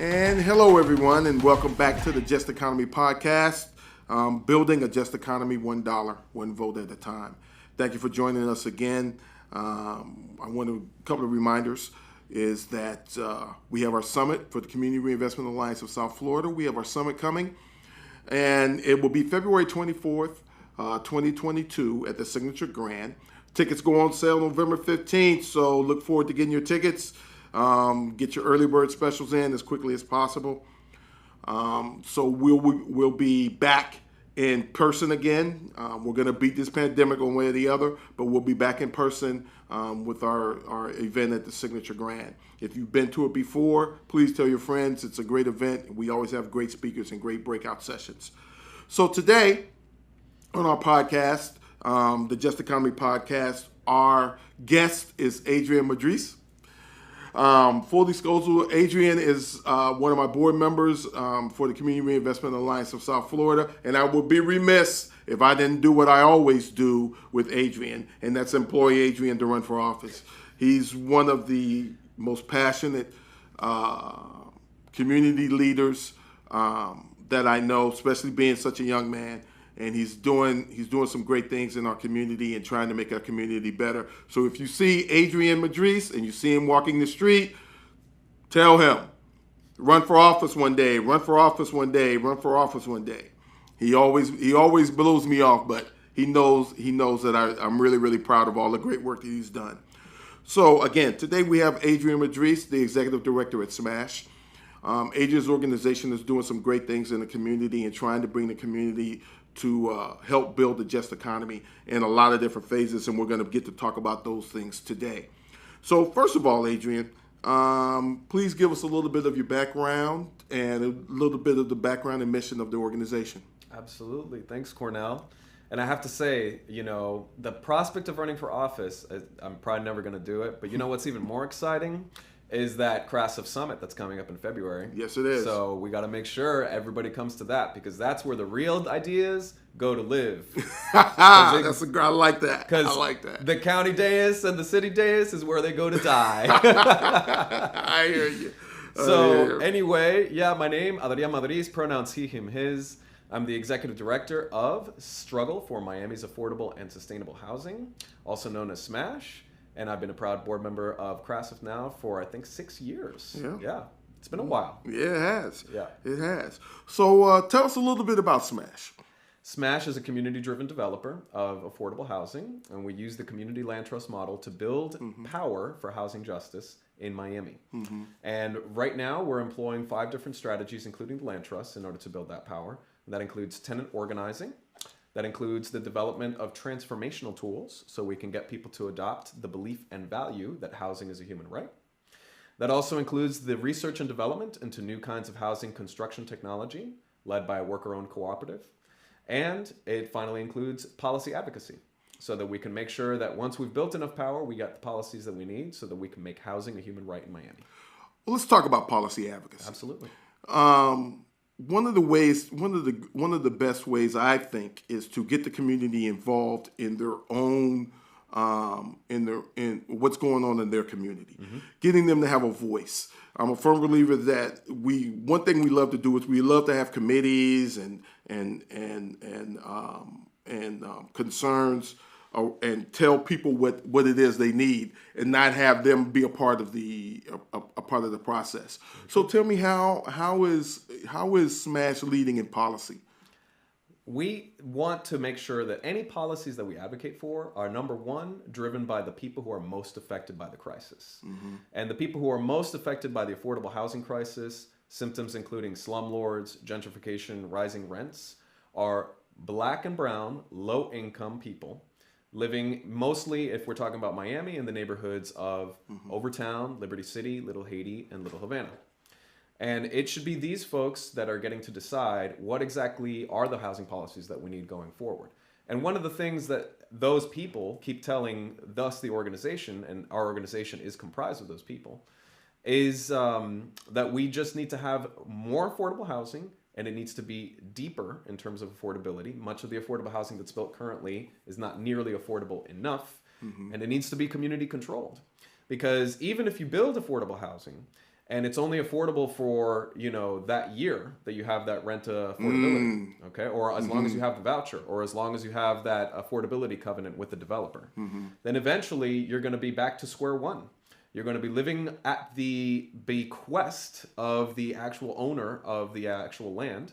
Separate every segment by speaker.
Speaker 1: And hello, everyone, and welcome back to the Just Economy podcast, building a just economy $1, one vote at a time. Thank you for joining us again. I want a couple of reminders is that we have our summit for the Community Reinvestment Alliance of South Florida. We have our summit coming, and it will be February 24th, 2022 at the Signature Grand. Tickets go on sale November 15th, so look forward to getting your tickets. Get your early bird specials in as quickly as possible. So we'll be back in person again. We're going to beat this pandemic one way or the other, but we'll be back in person with our event at the Signature Grand. If you've been to it before, please tell your friends. It's a great event. We always have great speakers and great breakout sessions. So today on our podcast, the Just Economy podcast, our guest is Adrian Madris. Full disclosure, Adrian is one of my board members for the Community Reinvestment Alliance of South Florida, and I would be remiss if I didn't do what I always do with Adrian, and that's employ Adrian to run for office. He's one of the most passionate community leaders that I know, especially being such a young man. And he's doing some great things in our community and trying to make our community better. So if you see Adrian Madris and you see him walking the street, tell him, run for office one day, run for office one day, run for office one day. He always blows me off, but he knows that I'm really, really proud of all the great work that he's done. So again, today we have Adrian Madris, the executive director at SMASH. Adrian's organization is doing some great things in the community and trying to bring the community to help build the just economy in a lot of different phases, and we're going to get to talk about those things today. So first of all, Adrian, please give us a little bit of your background and a little bit of the background and mission of the organization.
Speaker 2: Absolutely. Thanks, Cornell. And I have to say, the prospect of running for office, I'm probably never going to do it, but what's even more exciting is that CRASF Summit that's coming up in February.
Speaker 1: Yes, it is.
Speaker 2: So we got to make sure everybody comes to that, because that's where the real ideas go to live.
Speaker 1: I like that. I like that.
Speaker 2: The county dais and the city dais is where they go to die.
Speaker 1: I hear you.
Speaker 2: Anyway, my name, Adrian Madris, pronouns he, him, his. I'm the executive director of Struggle for Miami's Affordable and Sustainable Housing, also known as SMASH. And I've been a proud board member of CRASF now for, I think, 6 years. Yeah. It's been a while.
Speaker 1: Yeah, it has.
Speaker 2: Yeah.
Speaker 1: It has. So tell us a little bit about SMASH.
Speaker 2: SMASH is a community-driven developer of affordable housing, and we use the community land trust model to build power for housing justice in Miami. And right now, we're employing 5 different strategies, including the land trust, in order to build that power. And that includes tenant organizing. That includes the development of transformational tools so we can get people to adopt the belief and value that housing is a human right. That also includes the research and development into new kinds of housing construction technology led by a worker-owned cooperative. And it finally includes policy advocacy so that we can make sure that once we've built enough power, we got the policies that we need so that we can make housing a human right in Miami.
Speaker 1: Well, let's talk about policy advocacy.
Speaker 2: Absolutely.
Speaker 1: One of the best ways I think is to get the community involved in their own in what's going on in their community, getting them to have a voice. I'm a firm believer that one thing we love to do is we love to have committees and concerns and tell people what it is they need, and not have them be a part of the process. So tell me how is SMASH leading in policy?
Speaker 2: We want to make sure that any policies that we advocate for are, number one, driven by the people who are most affected by the crisis. And the people who are most affected by the affordable housing crisis, symptoms including slumlords, gentrification, rising rents, are Black and brown, low-income people living mostly, if we're talking about Miami, in the neighborhoods of Overtown, Liberty City, Little Haiti, and Little Havana. And it should be these folks that are getting to decide what exactly are the housing policies that we need going forward. And one of the things that those people keep telling us, the organization, and our organization is comprised of those people, is that we just need to have more affordable housing, and it needs to be deeper in terms of affordability. Much of the affordable housing that's built currently is not nearly affordable enough, and it needs to be community controlled. Because even if you build affordable housing And it's only affordable for, that year that you have that rent affordability, okay? Or as long as you have the voucher, or as long as you have that affordability covenant with the developer. Then eventually you're going to be back to square one. You're going to be living at the bequest of the actual owner of the actual land.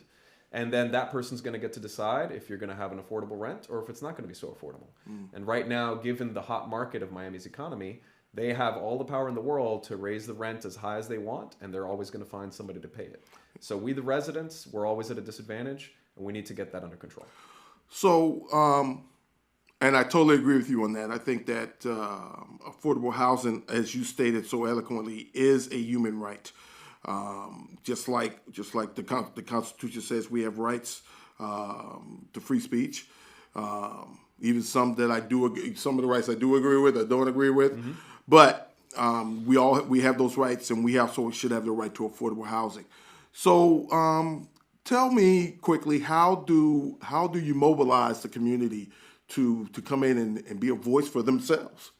Speaker 2: And then that person's going to get to decide if you're going to have an affordable rent or if it's not going to be so affordable. And right now, given the hot market of Miami's economy, they have all the power in the world to raise the rent as high as they want, and they're always going to find somebody to pay it. So we, the residents, we're always at a disadvantage, and we need to get that under control.
Speaker 1: So, and I totally agree with you on that. I think that affordable housing, as you stated so eloquently, is a human right. Just like the Constitution says, we have rights to free speech. Even some that some of the rights I do agree with, I don't agree with. But we have those rights, and we also should have the right to affordable housing. So tell me quickly, how do you mobilize the community to come in and be a voice for themselves?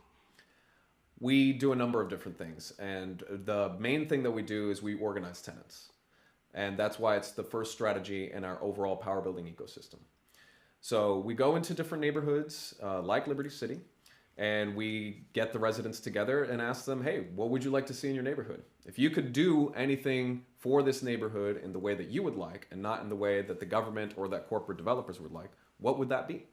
Speaker 2: We do a number of different things, and the main thing that we do is we organize tenants, and that's why it's the first strategy in our overall power building ecosystem. So we go into different neighborhoods like Liberty City, and we get the residents together and ask them, hey, what would you like to see in your neighborhood? If you could do anything for this neighborhood in the way that you would like and not in the way that the government or that corporate developers would like, what would that be?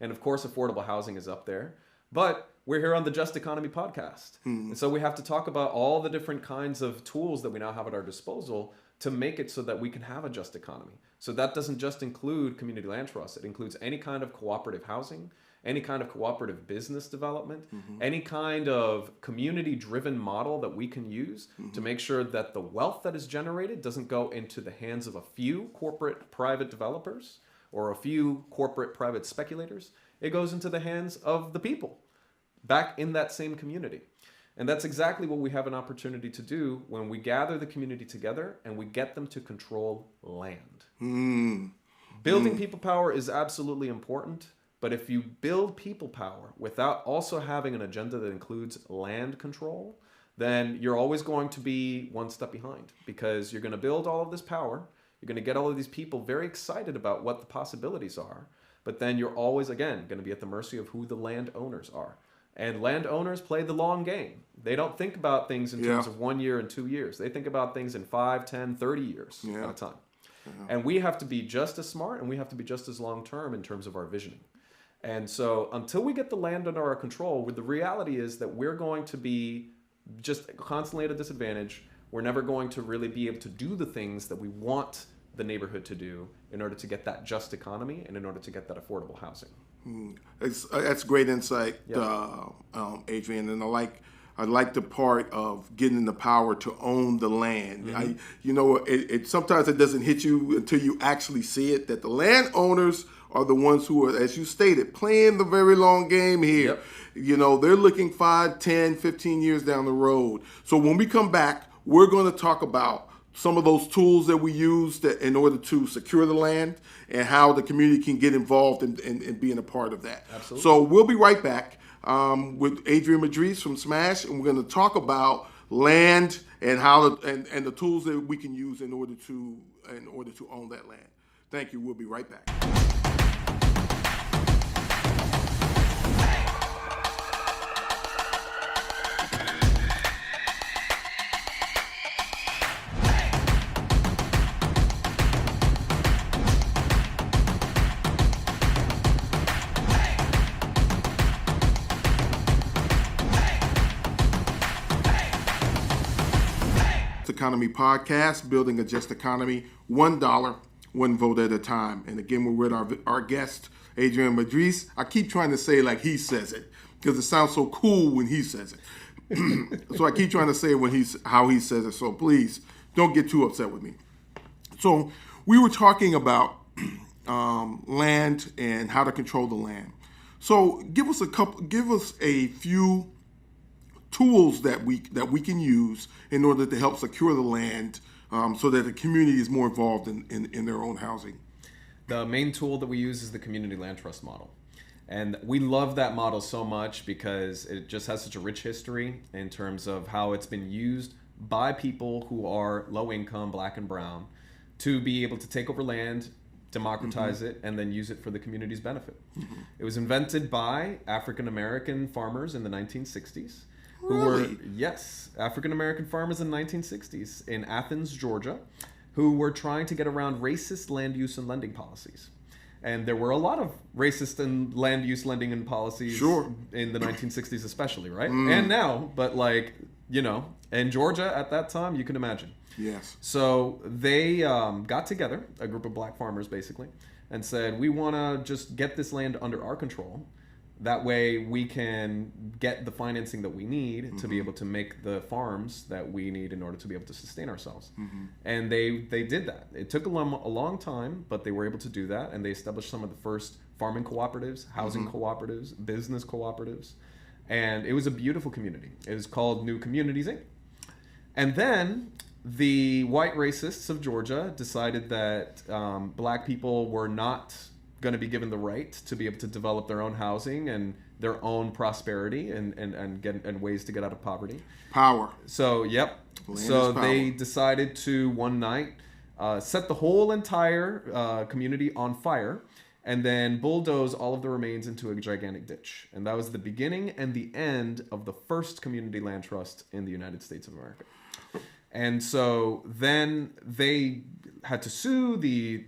Speaker 2: And of course, affordable housing is up there, but we're here on the Just Economy podcast. And so we have to talk about all the different kinds of tools that we now have at our disposal to make it so that we can have a just economy. So that doesn't just include community land trusts. It includes any kind of cooperative housing, any kind of cooperative business development, any kind of community-driven model that we can use to make sure that the wealth that is generated doesn't go into the hands of a few corporate private developers or a few corporate private speculators. It goes into the hands of the people back in that same community. And that's exactly what we have an opportunity to do when we gather the community together and we get them to control land. Building people power is absolutely important, but if you build people power without also having an agenda that includes land control, then you're always going to be one step behind, because you're going to build all of this power. You're going to get all of these people very excited about what the possibilities are, but then you're always, again, going to be at the mercy of who the landowners are. And landowners play the long game. They don't think about things in terms of 1 year and 2 years. They think about things in 5, 10, 30 years at a time. And we have to be just as smart, and we have to be just as long-term in terms of our visioning. And so until we get the land under our control, the reality is that we're going to be just constantly at a disadvantage. We're never going to really be able to do the things that we want the neighborhood to do in order to get that just economy and in order to get that affordable housing.
Speaker 1: That's great insight, Adrian, and I like the part of getting the power to own the land. Sometimes it doesn't hit you until you actually see it, that the landowners are the ones who are, as you stated, playing the very long game here. They're looking 5, 10, 15 years down the road. So when we come back, we're going to talk about some of those tools that we use in order to secure the land and how the community can get involved in being a part of that.
Speaker 2: Absolutely.
Speaker 1: So we'll be right back with Adrian Madriz from Smash, and we're going to talk about land and how and the tools that we can use in order to own that land. Thank you. We'll be right back. Economy podcast, building a just economy, $1, one vote at a time. And again, we're with our guest, Adrian Madriz. I keep trying to say it like he says it because it sounds so cool when he says it. So I keep trying to say it how he says it. So please don't get too upset with me. So we were talking about land and how to control the land. So give us a few tools that we can use in order to help secure the land, so that the community is more involved in their own housing.
Speaker 2: The main tool that we use is the community land trust model. And we love that model so much because it just has such a rich history in terms of how it's been used by people who are low income, black and brown, to be able to take over land, democratize it, and then use it for the community's benefit. It was invented by African American farmers in the 1960s. Who were, yes, African American farmers in the 1960s in Athens, Georgia, who were trying to get around racist land use and lending policies. And there were a lot of racist and land use lending and policies in the 1960s especially, right? And now, but like, you know, in Georgia at that time, you can imagine.
Speaker 1: Yes.
Speaker 2: So they got together, a group of black farmers basically, and said, we want to just get this land under our control. That way we can get the financing that we need to be able to make the farms that we need in order to be able to sustain ourselves. And they did that. It took a long time, but they were able to do that. And they established some of the first farming cooperatives, housing cooperatives, business cooperatives. And it was a beautiful community. It was called New Communities, Inc. And then the white racists of Georgia decided that black people were not going to be given the right to be able to develop their own housing and their own prosperity and ways to get out of poverty.
Speaker 1: Power.
Speaker 2: So, yep. So they decided to one night set the whole entire community on fire and then bulldoze all of the remains into a gigantic ditch. And that was the beginning and the end of the first community land trust in the United States of America. And so then they had to sue the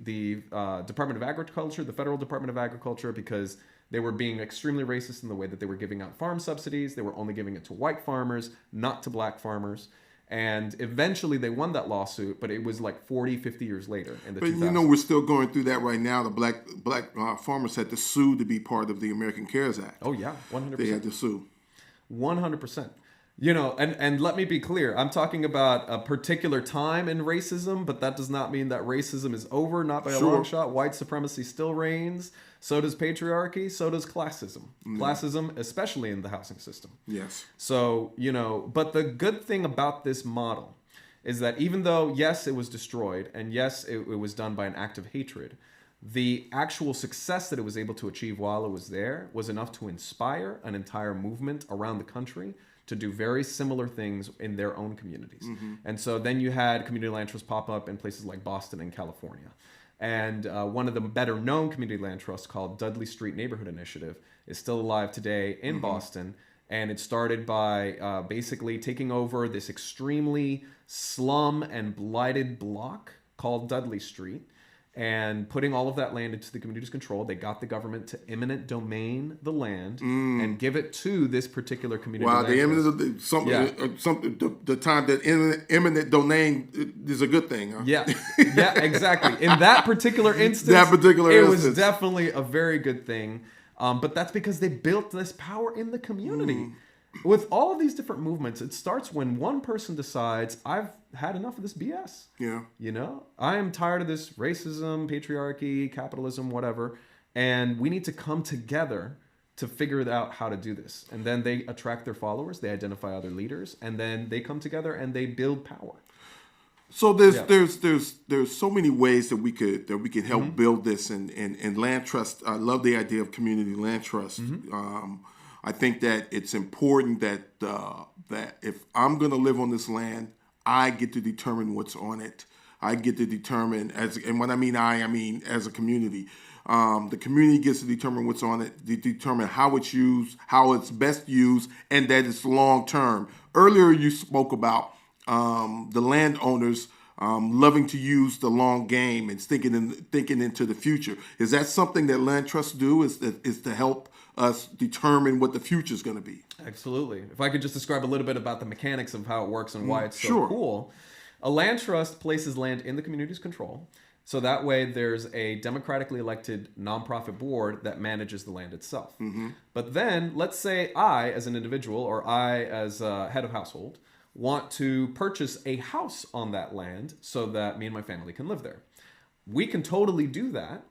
Speaker 2: Department of Agriculture, the Federal Department of Agriculture, because they were being extremely racist in the way that they were giving out farm subsidies. They were only giving it to white farmers, not to black farmers. And eventually they won that lawsuit, but it was like 40, 50 years later in the 2000s.
Speaker 1: But you know, we're still going through that right now. The black farmers had to sue to be part of the American CARES Act.
Speaker 2: Oh, yeah, 100%.
Speaker 1: They had to sue.
Speaker 2: 100%. You know, and let me be clear. I'm talking about a particular time in racism, but that does not mean that racism is over, not by a long shot. White supremacy still reigns. So does patriarchy. So does classism. Classism, especially in the housing system.
Speaker 1: Yes.
Speaker 2: So, you know, but the good thing about this model is that even though, yes, it was destroyed, and yes, it was done by an act of hatred, the actual success that it was able to achieve while it was there was enough to inspire an entire movement around the country to do very similar things in their own communities. And so then you had community land trusts pop up in places like Boston and California. And one of the better known community land trusts called Dudley Street Neighborhood Initiative is still alive today in Boston. And it started by basically taking over this extremely slum and blighted block called Dudley Street and putting all of that land into the community's control. They got the government to eminent domain the land and give it to this particular community.
Speaker 1: Wow, the time that eminent domain is a good thing. Huh?
Speaker 2: Yeah, exactly. In that particular instance, it was definitely a very good thing. But that's because they built this power in the community. With all of these different movements, it starts when one person decides, I've had enough of this BS.
Speaker 1: Yeah.
Speaker 2: You know, I am tired of this racism, patriarchy, capitalism, whatever. And we need to come together to figure out how to do this. And then they attract their followers, they identify other leaders, and then they come together and they build power.
Speaker 1: So there's so many ways that we could help build this and land trust. I love the idea of community land trust. I think that it's important that that if I'm going to live on this land, I get to determine what's on it. I get to determine and when I mean as a community. The community gets to determine what's on it, determine how it's used, how it's best used, and that it's long term. Earlier, you spoke about the landowners loving to use the long game and thinking into the future. Is that something that land trusts do? Is to help us determine what the future is going to be?
Speaker 2: Absolutely. If I could just describe a little bit about the mechanics of how it works and why it's so cool. A land trust places land in the community's control. So that way there's a democratically elected nonprofit board that manages the land itself. But then let's say I, as an individual, or I, as a head of household, want to purchase a house on that land so that me and my family can live there. We can totally do that,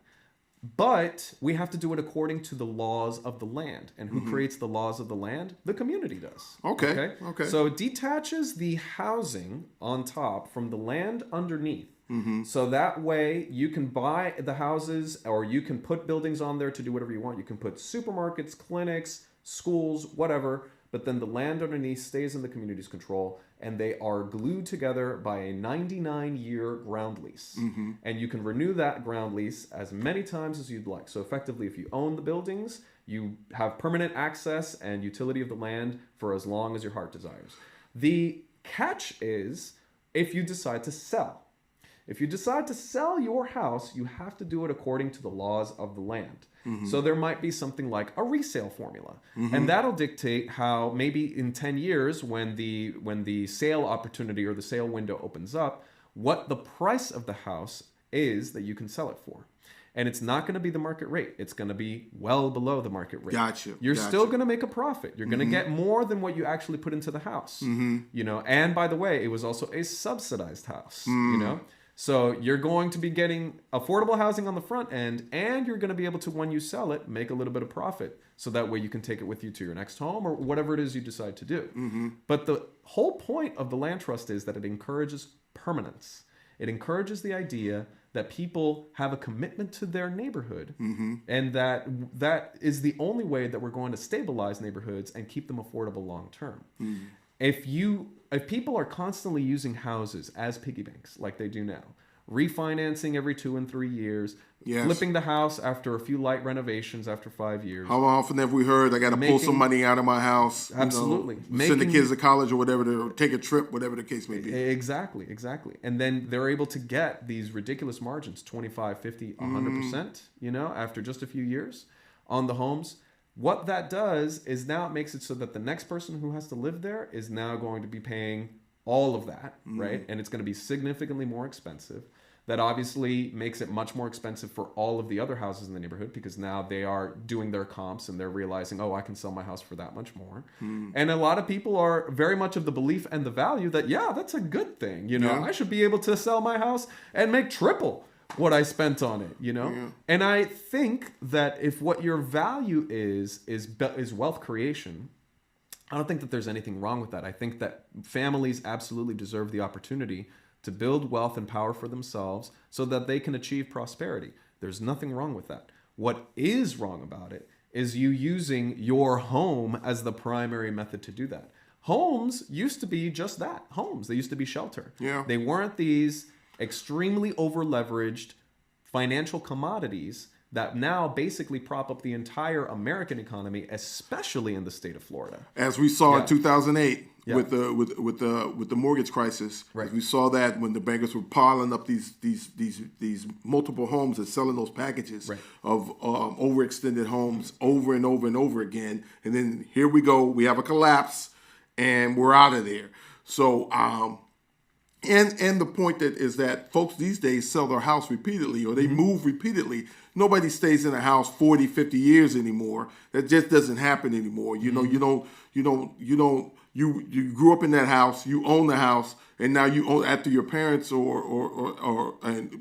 Speaker 2: but we have to do it according to the laws of the land. And who creates the laws of the land? The community does.
Speaker 1: Okay.
Speaker 2: So it detaches the housing on top from the land underneath. So that way you can buy the houses or you can put buildings on there to do whatever you want. You can put supermarkets, clinics, schools, whatever. but then the land underneath stays in the community's control, and they are glued together by a 99-year ground lease. And you can renew that ground lease as many times as you'd like. So effectively, if you own the buildings, you have permanent access and utility of the land for as long as your heart desires. The catch is if you decide to sell. If you decide to sell your house, you have to do it according to the laws of the land. So there might be something like a resale formula. And that'll dictate how maybe in 10 years when the sale opportunity or the sale window opens up, what the price of the house is that you can sell it for. And it's not going to be the market rate. It's going to be well below the market rate.
Speaker 1: Gotcha.
Speaker 2: You're still going to make a profit. You're going to get more than what you actually put into the house. You know, and by the way, it was also a subsidized house, you know? So you're going to be getting affordable housing on the front end, and you're going to be able to, when you sell it, make a little bit of profit. So that way you can take it with you to your next home or whatever it is you decide to do. But the whole point of the land trust is that it encourages permanence. It encourages the idea that people have a commitment to their neighborhood, and that is the only way that we're going to stabilize neighborhoods and keep them affordable long term. If people are constantly using houses as piggy banks like they do now, refinancing every 2 and 3 years, flipping the house after a few light renovations after 5 years.
Speaker 1: How often have we heard I got to pull some money out of my house?
Speaker 2: Absolutely.
Speaker 1: Send the kids to college or whatever, to take a trip, whatever the case may be.
Speaker 2: Exactly. And then they're able to get these ridiculous margins, 25, 50, 100%, you know, after just a few years on the homes. What that does is now it makes it so that the next person who has to live there is now going to be paying all of that, right? And it's going to be significantly more expensive. That obviously makes it much more expensive for all of the other houses in the neighborhood, because now they are doing their comps and they're realizing, oh, I can sell my house for that much more. And a lot of people are very much of the belief and the value that, yeah, that's a good thing. You know, I should be able to sell my house and make triple what I spent on it, you know? And I think that if what your value is wealth creation, I don't think that there's anything wrong with that. I think that families absolutely deserve the opportunity to build wealth and power for themselves so that they can achieve prosperity. There's nothing wrong with that. What is wrong about it is you using your home as the primary method to do that. Homes used to be just that, homes. They used to be shelter. They weren't these extremely over-leveraged financial commodities that now basically prop up the entire American economy, especially in the state of Florida.
Speaker 1: As we saw in 2008 with the mortgage crisis, as we saw that when the bankers were piling up these multiple homes and selling those packages of overextended homes over and over and over again, and then here we go, we have a collapse, and we're out of there. So. And the point that is that folks these days sell their house repeatedly, or they move repeatedly. Nobody stays in a house 40, 50 years anymore. That just doesn't happen anymore. You know, you grew up in that house, you own the house, and now you own, after your parents or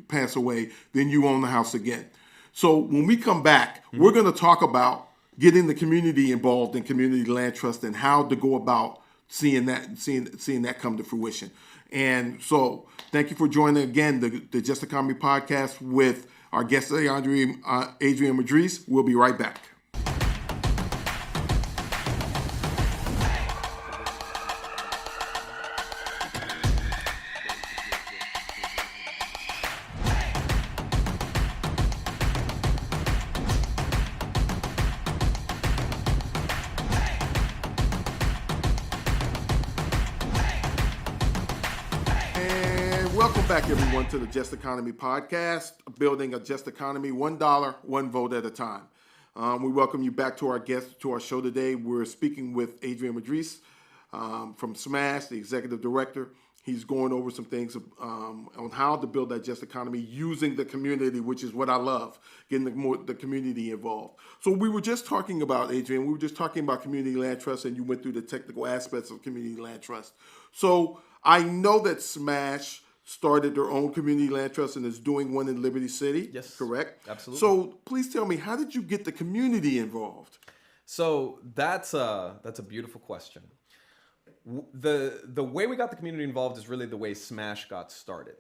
Speaker 1: pass away, then you own the house again. So when we come back, we're going to talk about getting the community involved in community land trust and how to go about seeing that come to fruition. And so thank you for joining again the Just Economy podcast with our guest today, Adrian Madriz. We'll be right back. Welcome back, everyone, to the Just Economy podcast, building a just economy, $1, one vote at a time. We welcome you back to our show today. We're speaking with Adrian Madriz from SMASH, the executive director. He's going over some things on how to build that just economy using the community, which is what I love, getting the community involved. So we were just talking about, Adrian, community land trust, and you went through the technical aspects of community land trust. So I know that SMASH started their own community land trust and is doing one in Liberty City. Yes. Correct?
Speaker 2: Absolutely.
Speaker 1: So please tell me, how did you get the community involved?
Speaker 2: So that's a beautiful question. The way we got the community involved is really the way SMASH got started.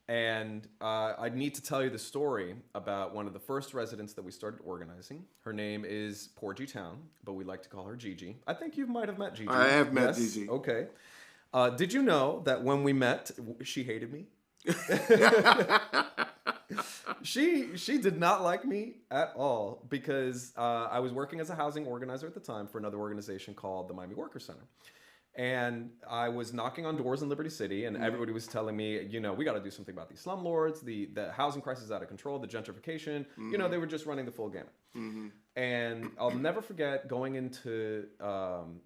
Speaker 2: And I need to tell you the story about one of the first residents that we started organizing. Her name is Porgy Town, but we like to call her Gigi. I think you might have met Gigi.
Speaker 1: I have met
Speaker 2: Yes?
Speaker 1: Gigi.
Speaker 2: Okay. Did you know that when we met, she hated me? She did not like me at all because I was working as a housing organizer at the time for another organization called the Miami Worker Center. And I was knocking on doors in Liberty City, and everybody was telling me, we got to do something about these slumlords. The housing crisis is out of control, the gentrification. They were just running the full gamut. And I'll never forget going into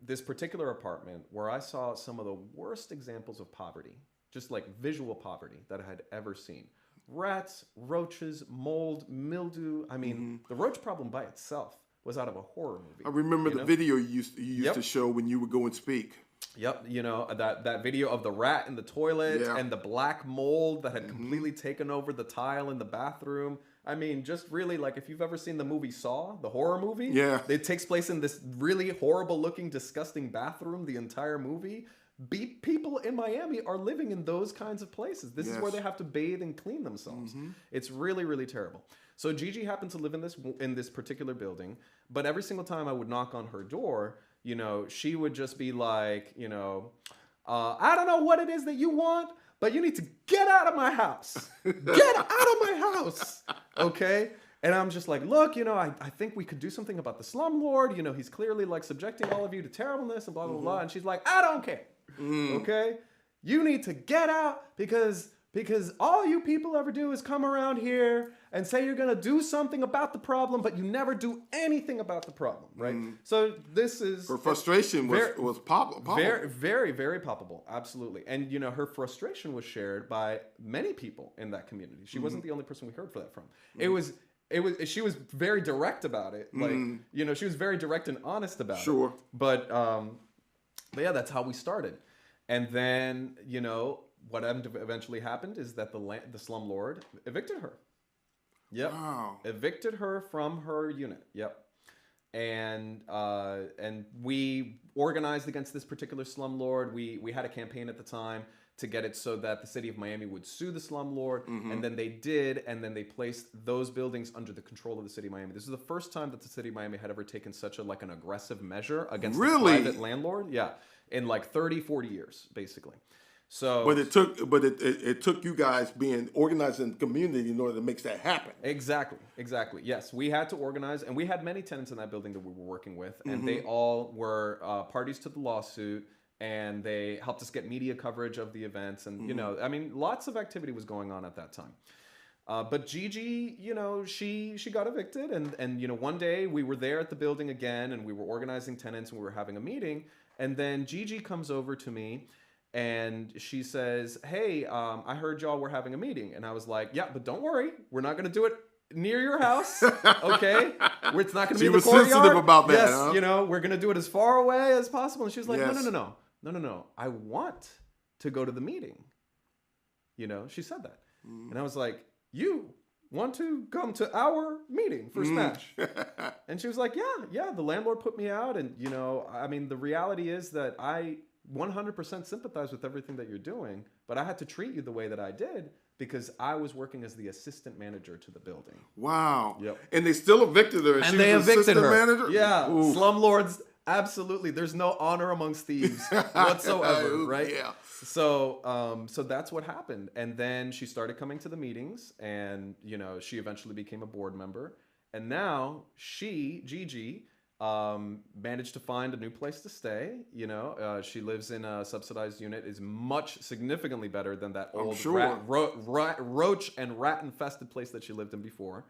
Speaker 2: this particular apartment where I saw some of the worst examples of poverty, just like visual poverty that I had ever seen. Rats, roaches, mold, mildew. I mean, the roach problem by itself was out of a horror movie.
Speaker 1: I remember the video you used to show when you would go and speak.
Speaker 2: Yep, that video of the rat in the toilet and the black mold that had completely taken over the tile in the bathroom. I mean, just really, like, if you've ever seen the movie Saw, the horror movie, it takes place in this really horrible looking, disgusting bathroom the entire movie. People in Miami are living in those kinds of places. This is where they have to bathe and clean themselves. It's really, really terrible. So Gigi happened to live in this particular building, but every single time I would knock on her door, she would just be like, I don't know what it is that you want, but you need to get out of my house. Get out of my house. Okay? And I'm just like, look, I think we could do something about the slumlord. He's clearly like subjecting all of you to terribleness and blah, blah, blah. And she's like, I don't care. Okay? You need to get out because all you people ever do is come around here and say you're going to do something about the problem, but you never do anything about the problem, right? So this is...
Speaker 1: Her frustration was palpable.
Speaker 2: Very, very, very palpable, absolutely. And, her frustration was shared by many people in that community. She wasn't the only person we heard that from. She was very direct about it. Like, she was very direct and honest about it.
Speaker 1: Sure.
Speaker 2: But yeah, that's how we started. And then, what eventually happened is that the slumlord evicted her. Yep.
Speaker 1: Wow.
Speaker 2: Evicted her from her unit. Yep. And we organized against this particular slumlord. We had a campaign at the time to get it so that the city of Miami would sue the slumlord, and then they did, and then they placed those buildings under the control of the city of Miami. This is the first time that the city of Miami had ever taken such an aggressive measure against the private landlord. Yeah, in like 30, 40 years, basically. So,
Speaker 1: but it took you guys being organized in the community in order to make that happen.
Speaker 2: Exactly. Yes, we had to organize, and we had many tenants in that building that we were working with, and they all were parties to the lawsuit, and they helped us get media coverage of the events, and lots of activity was going on at that time. But Gigi, she got evicted, and one day we were there at the building again, and we were organizing tenants, and we were having a meeting, and then Gigi comes over to me. And she says, hey, I heard y'all were having a meeting. And I was like, yeah, but don't worry. We're not going to do it near your house. Okay? It's not going to be in the courtyard. She was sensitive about that,
Speaker 1: huh?
Speaker 2: We're going to do it as far away as possible. And she was like, no. I want to go to the meeting. She said that. And I was like, you want to come to our meeting for Smash? And she was like, yeah, the landlord put me out. And, the reality is that I 100% sympathize with everything that you're doing, but I had to treat you the way that I did because I was working as the assistant manager to the building.
Speaker 1: Wow.
Speaker 2: Yep.
Speaker 1: And they still evicted her.
Speaker 2: And they evicted her.
Speaker 1: Manager?
Speaker 2: Yeah. Ooh. Slumlords, absolutely. There's no honor amongst thieves whatsoever, right? Yeah. So that's what happened. And then she started coming to the meetings, and she eventually became a board member. And now Gigi, managed to find a new place to stay. She lives in a subsidized unit, is significantly better than that old roach and rat infested place that she lived in before.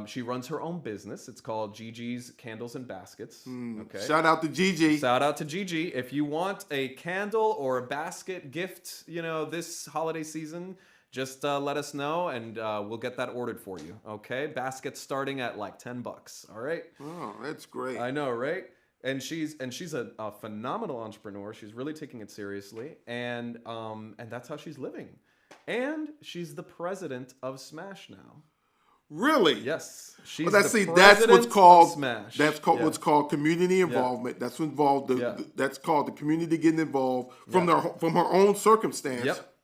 Speaker 2: She runs her own business. It's called Gigi's Candles and Baskets. Okay.
Speaker 1: Shout out to Gigi.
Speaker 2: Shout out to Gigi. If you want a candle or a basket gift, this holiday season, just let us know, and we'll get that ordered for you. Okay, baskets starting at like $10. All right.
Speaker 1: Oh, that's great.
Speaker 2: I know, right? And she's a phenomenal entrepreneur. She's really taking it seriously, and that's how she's living. And she's the president of Smash now.
Speaker 1: Really?
Speaker 2: Yes.
Speaker 1: That's what's called
Speaker 2: Smash.
Speaker 1: That's called what's called community involvement. Yeah. That's involved. That's called the community getting involved from her own circumstance.
Speaker 2: Yep.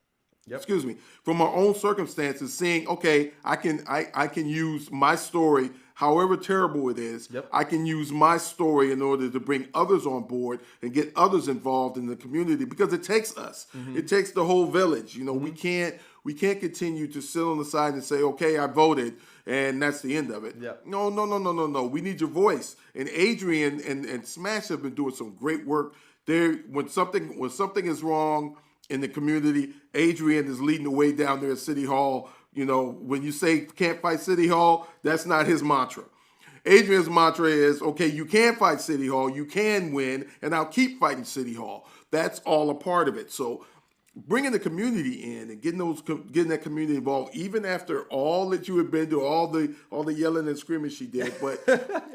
Speaker 2: Yep.
Speaker 1: excuse me, from our own circumstances, seeing, okay, I can use my story, however terrible it is.
Speaker 2: Yep.
Speaker 1: I can use my story in order to bring others on board and get others involved in the community, because it takes us. It takes the whole village. We can't continue to sit on the side and say, okay, I voted and that's the end of it.
Speaker 2: Yep.
Speaker 1: No. We need your voice. And Adrian and Smash have been doing some great work there. When something is wrong in the community, Adrian is leading the way down there at City Hall. When you say can't fight City Hall, that's not his mantra. Adrian's mantra is, okay, you can fight City Hall, you can win, and I'll keep fighting City Hall. That's all a part of it. So bringing the community in and getting that community involved, even after all that you have been to, all the yelling and screaming she did, but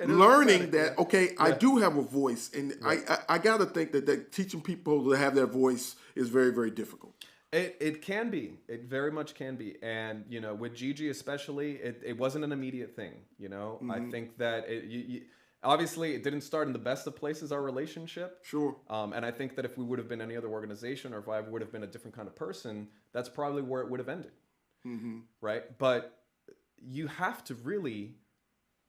Speaker 1: learning that, okay, I do have a voice, and I got to think that teaching people to have their voice is very, very difficult.
Speaker 2: It can be. It very much can be. And, with Gigi especially, it wasn't an immediate thing, I think that obviously it didn't start in the best of places, our relationship.
Speaker 1: Sure.
Speaker 2: And I think that if we would have been any other organization, or if I would have been a different kind of person, that's probably where it would have ended. Right? But you have to really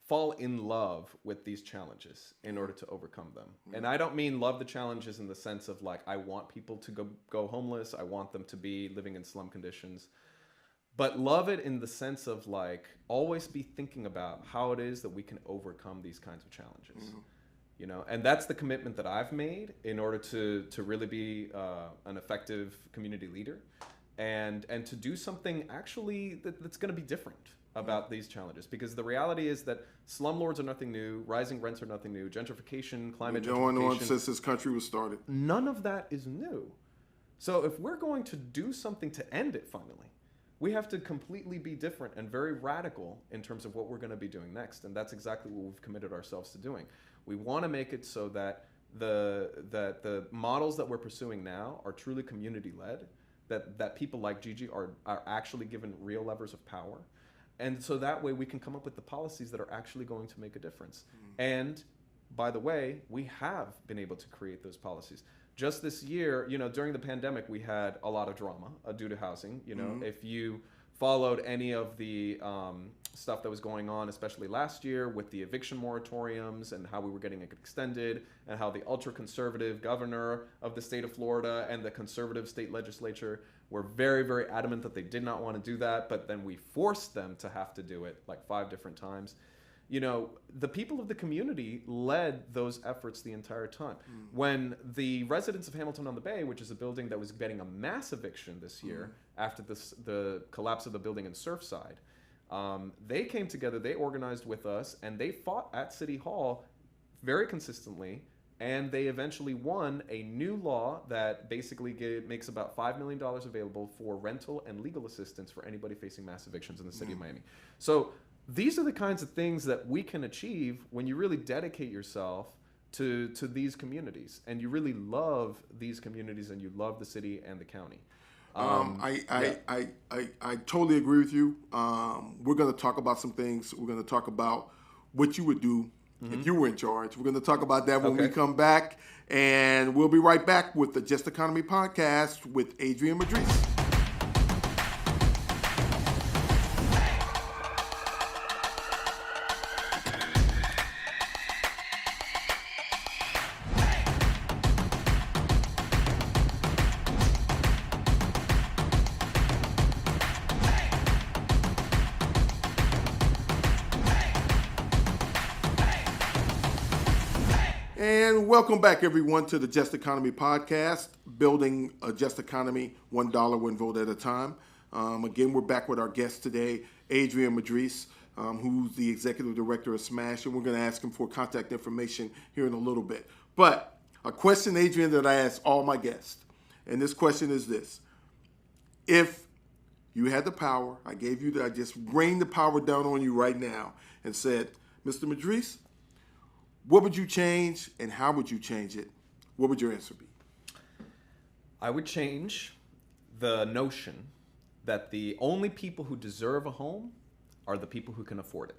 Speaker 2: fall in love with these challenges in order to overcome them. And I don't mean love the challenges in the sense of like, I want people to go homeless. I want them to be living in slum conditions. But love it in the sense of like, always be thinking about how it is that we can overcome these kinds of challenges. And that's the commitment that I've made in order to really be an effective community leader, and to do something actually that's going to be different about these challenges. Because the reality is that slumlords are nothing new, rising rents are nothing new, gentrification, climate
Speaker 1: going on
Speaker 2: gentrification,
Speaker 1: since this country was started.
Speaker 2: None of that is new. So if we're going to do something to end it finally, we have to completely be different and very radical in terms of what we're going to be doing next. And that's exactly what we've committed ourselves to doing. We want to make it so that the models that we're pursuing now are truly community-led, that people like Gigi are actually given real levers of power. And so that way we can come up with the policies that are actually going to make a difference. And by the way, we have been able to create those policies. Just this year, during the pandemic, we had a lot of drama due to housing. If you followed any of the stuff that was going on, especially last year with the eviction moratoriums and how we were getting it extended, and how the ultra-conservative governor of the state of Florida and the conservative state legislature were very, very adamant that they did not want to do that, but then we forced them to have to do it like 5 different times. The people of the community led those efforts the entire time. When the residents of Hamilton on the Bay, which is a building that was getting a mass eviction this year after the collapse of the building in Surfside, they came together, they organized with us, and they fought at City Hall very consistently, and they eventually won a new law that basically makes about $5 million available for rental and legal assistance for anybody facing mass evictions in the city of Miami. So these are the kinds of things that we can achieve when you really dedicate yourself to these communities, and you really love these communities, and you love the city and the county.
Speaker 1: I totally agree with you. We're going to talk about some things. We're going to talk about what you would do if you were in charge. We're going to talk about that when we come back, and we'll be right back with the Just Economy podcast with Adrian Madris. And welcome back, everyone, to the Just Economy podcast, building a just economy, $1 one vote at a time. Again, we're back with our guest today, Adrian Madris, who's the executive director of SMASH, and we're going to ask him for contact information here in a little bit. But a question, Adrian, that I ask all my guests, and this question is this. If you had the power, I just rained the power down on you right now and said, Mr. Madris, what would you change, and how would you change it? What would your answer be?
Speaker 2: I would change the notion that the only people who deserve a home are the people who can afford it.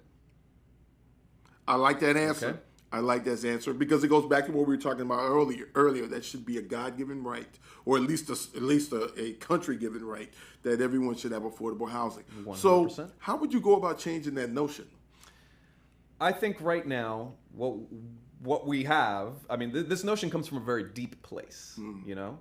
Speaker 1: I like that answer.
Speaker 2: Okay.
Speaker 1: I like that answer because it goes back to what we were talking about earlier. That should be a God-given right, or at least a country-given right, that everyone should have affordable housing.
Speaker 2: 100%.
Speaker 1: So, how would you go about changing that notion?
Speaker 2: I think right now, what we have, I mean, this notion comes from a very deep place, you know?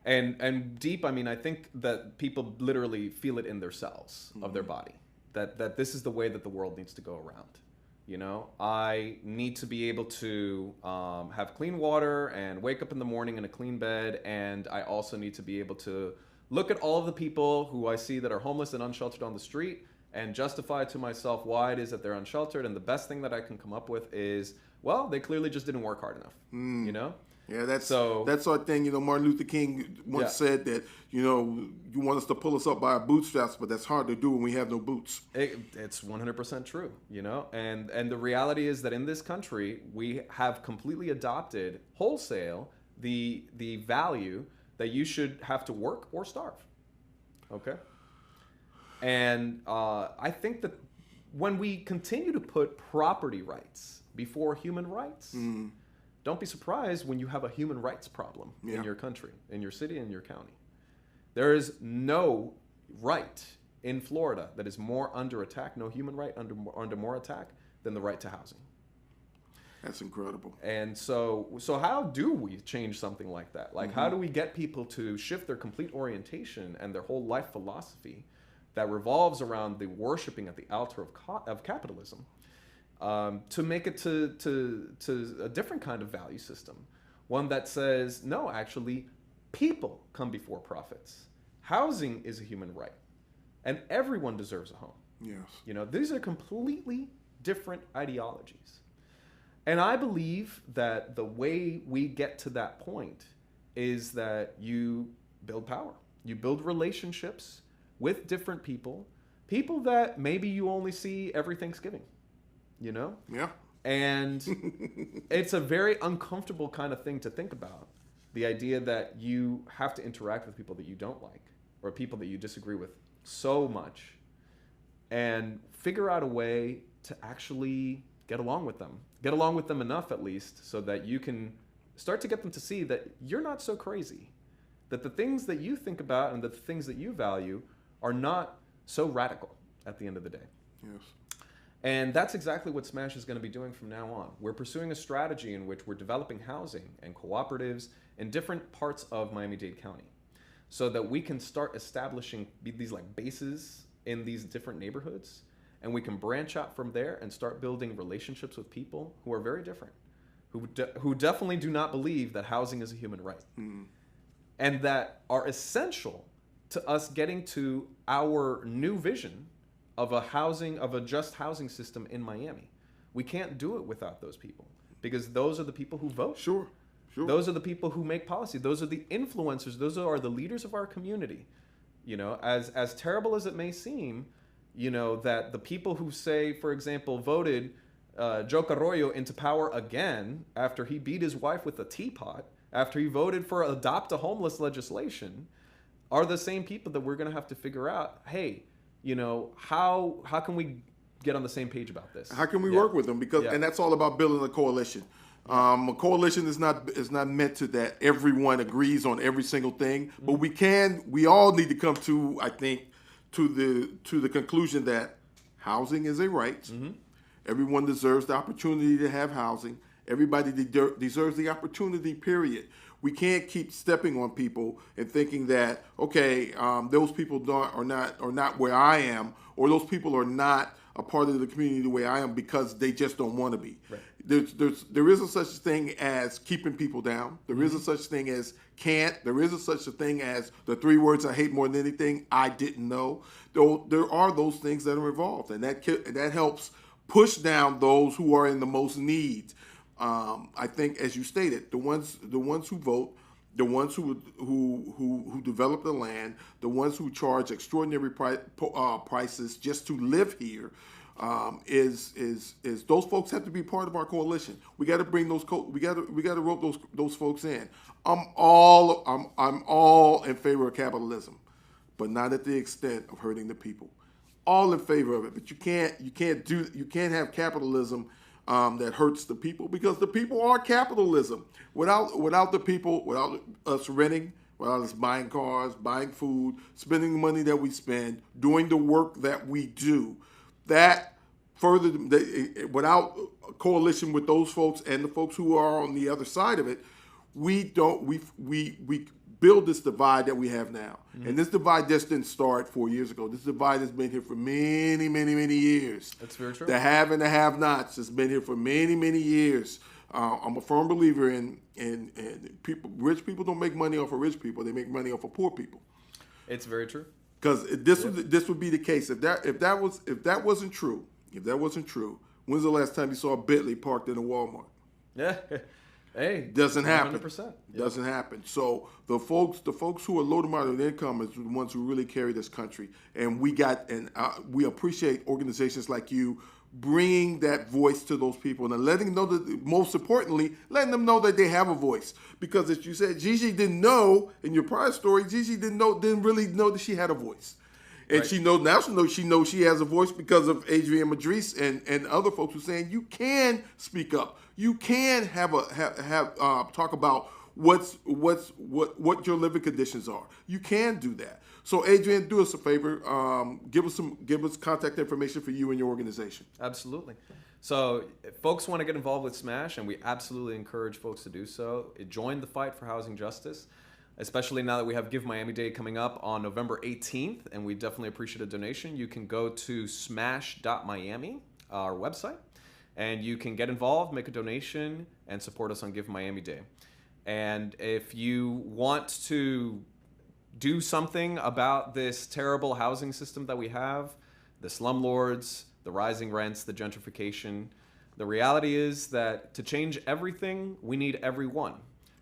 Speaker 2: And deep, I mean, I think that people literally feel it in their cells of their body, that this is the way that the world needs to go around. You know, I need to be able to have clean water and wake up in the morning in a clean bed. And I also need to be able to look at all of the people who I see that are homeless and unsheltered on the street and justify to myself why it is that they're unsheltered. And the best thing that I can come up with is, well, they clearly just didn't work hard enough, you know?
Speaker 1: Yeah, that's our thing. You know, Martin Luther King once said that, you know, you want us to pull us up by our bootstraps, but that's hard to do when we have no boots.
Speaker 2: It's 100% true, you know? And the reality is that in this country, we have completely adopted wholesale the value that you should have to work or starve, okay? And I think that when we continue to put property rights before human rights, don't be surprised when you have a human rights problem in your country, in your city, in your county. There is no right in Florida that is more under attack, no human right under more attack than the right to housing.
Speaker 1: That's incredible.
Speaker 2: And so how do we change something like that? Like, how do we get people to shift their complete orientation and their whole life philosophy that revolves around the worshiping at the altar of capitalism? To make it to a different kind of value system, one that says, no, actually, people come before profits. Housing is a human right, and everyone deserves a home.
Speaker 1: Yes.
Speaker 2: You know, these are completely different ideologies. And I believe that the way we get to that point is that you build power. You build relationships with different people that maybe you only see every Thanksgiving. You know?
Speaker 1: Yeah.
Speaker 2: And it's a very uncomfortable kind of thing to think about. The idea that you have to interact with people that you don't like or people that you disagree with so much and figure out a way to actually get along with them. Get along with them enough, at least, so that you can start to get them to see that you're not so crazy. That the things that you think about and the things that you value are not so radical at the end of the day.
Speaker 1: Yes.
Speaker 2: And that's exactly what Smash is going to be doing from now on. We're pursuing a strategy in which we're developing housing and cooperatives in different parts of Miami-Dade County so that we can start establishing these like bases in these different neighborhoods, and we can branch out from there and start building relationships with people who are very different, who definitely do not believe that housing is a human right, and that are essential to us getting to our new vision of a just housing system in Miami. We can't do it without those people because those are the people who vote.
Speaker 1: Sure.
Speaker 2: Those are the people who make policy. Those are the influencers. Those are the leaders of our community. You know, as terrible as it may seem, you know, that the people who say, for example, voted Joe Carroyo into power again after he beat his wife with a teapot, after he voted for adopt a homeless legislation, are the same people that we're going to have to figure out, hey, you know, how can we get on the same page about this?
Speaker 1: How can we work with them? Because and that's all about building a coalition. A coalition is not meant to that everyone agrees on every single thing, but we all need to come to, I think, to the conclusion that housing is a right. Everyone deserves the opportunity to have housing. Everybody deserves the opportunity, period. We can't keep stepping on people and thinking that, okay, those people are not where I am, or those people are not a part of the community the way I am because they just don't want to be.
Speaker 2: Right.
Speaker 1: There isn't such a thing as keeping people down. There isn't such a thing as can't. There isn't such a thing as the 3 words I hate more than anything, I didn't know. There are those things that are involved, and that helps push down those who are in the most need. I think, as you stated, the ones who vote, the ones who develop the land, the ones who charge extraordinary prices just to live here, is those folks have to be part of our coalition. We got to bring those we got to rope those folks in. I'm all in favor of capitalism, but not at the extent of hurting the people. All in favor of it, but you can't have capitalism that hurts the people, because the people are capitalism. Without the people, without us renting, without us buying cars, buying food, spending the money that we spend, doing the work that we do, that further, without a coalition with those folks and the folks who are on the other side of it, we build this divide that we have now. Mm-hmm. And this divide just didn't start 4 years ago. This divide has been here for many, many, many years.
Speaker 2: That's very true.
Speaker 1: The have and the have-nots has been here for many, many years. I'm a firm believer in people. Rich people don't make money off of rich people. They make money off of poor people.
Speaker 2: It's very true.
Speaker 1: Because this would be the case if that wasn't true. When's the last time you saw a Bentley parked in a Walmart?
Speaker 2: Yeah. Hey,
Speaker 1: doesn't happen.
Speaker 2: 100%. Yep.
Speaker 1: Doesn't happen. So the folks who are low to moderate income is the ones who really carry this country, and we appreciate organizations like you bringing that voice to those people and letting them know that, most importantly, letting them know that they have a voice. Because as you said, Gigi didn't know in your prior story. Gigi didn't really know that she had a voice. And right. She knows she has a voice because of Adrienne Madrice and other folks who are saying you can speak up. You can talk about what your living conditions are. You can do that. So Adrienne, do us a favor. Give us contact information for you and your organization.
Speaker 2: Absolutely. So if folks want to get involved with SMASH, and we absolutely encourage folks to do so, join the fight for housing justice. Especially now that we have Give Miami Day coming up on November 18th, and we definitely appreciate a donation. You can go to smash.miami, our website, and you can get involved, make a donation, and support us on Give Miami Day. And if you want to do something about this terrible housing system that we have, the slumlords, the rising rents, the gentrification, the reality is that to change everything, we need everyone.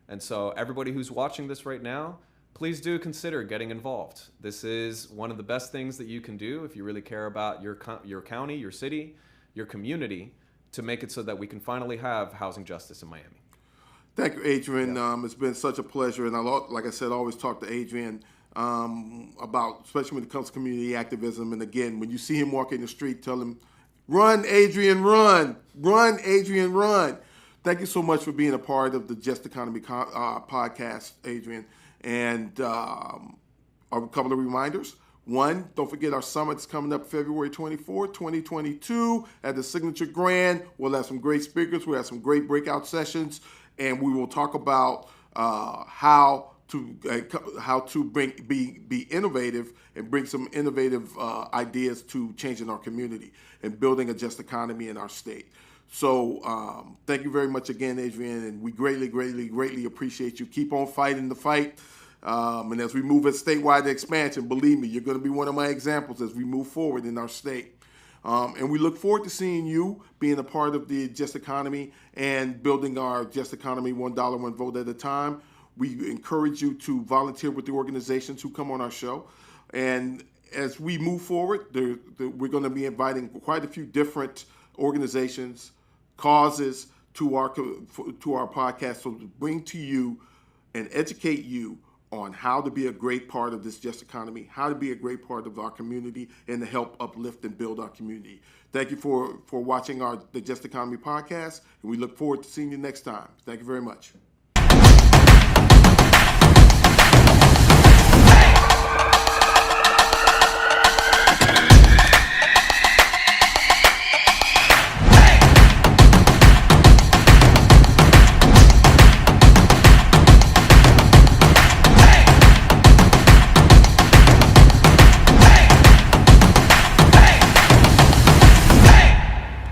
Speaker 2: And so everybody who's watching this right now, please do consider getting involved. This is one of the best things that you can do if you really care about your county, your city, your community, to make it so that we can finally have housing justice in Miami.
Speaker 1: Thank you, Adrienne. Yeah. It's been such a pleasure. And like I said, I always talk to Adrienne about, especially when it comes to community activism. And again, when you see him walking the street, tell him, run, Adrienne, run. Run, Adrienne, run. Thank you so much for being a part of the Just Economy podcast, Adrienne. And a couple of reminders. One, don't forget our summit's coming up February 24, 2022 at the Signature Grand. We'll have some great speakers. We'll have some great breakout sessions. And we will talk about how to be innovative and bring some innovative ideas to changing our community and building a just economy in our state. So thank you very much again, Adrienne, and we greatly, greatly, greatly appreciate you. Keep on fighting the fight. And as we move at statewide expansion, believe me, you're going to be one of my examples as we move forward in our state. And we look forward to seeing you being a part of the Just Economy and building our Just Economy $1 one vote at a time. We encourage you to volunteer with the organizations who come on our show. And as we move forward, we're going to be inviting quite a few different organizations, causes to our podcast, so to bring to you and educate you on how to be a great part of this just economy, how to be a great part of our community, and to help uplift and build our community. Thank you for watching the Just Economy podcast, and we look forward to seeing you next time. Thank you very much.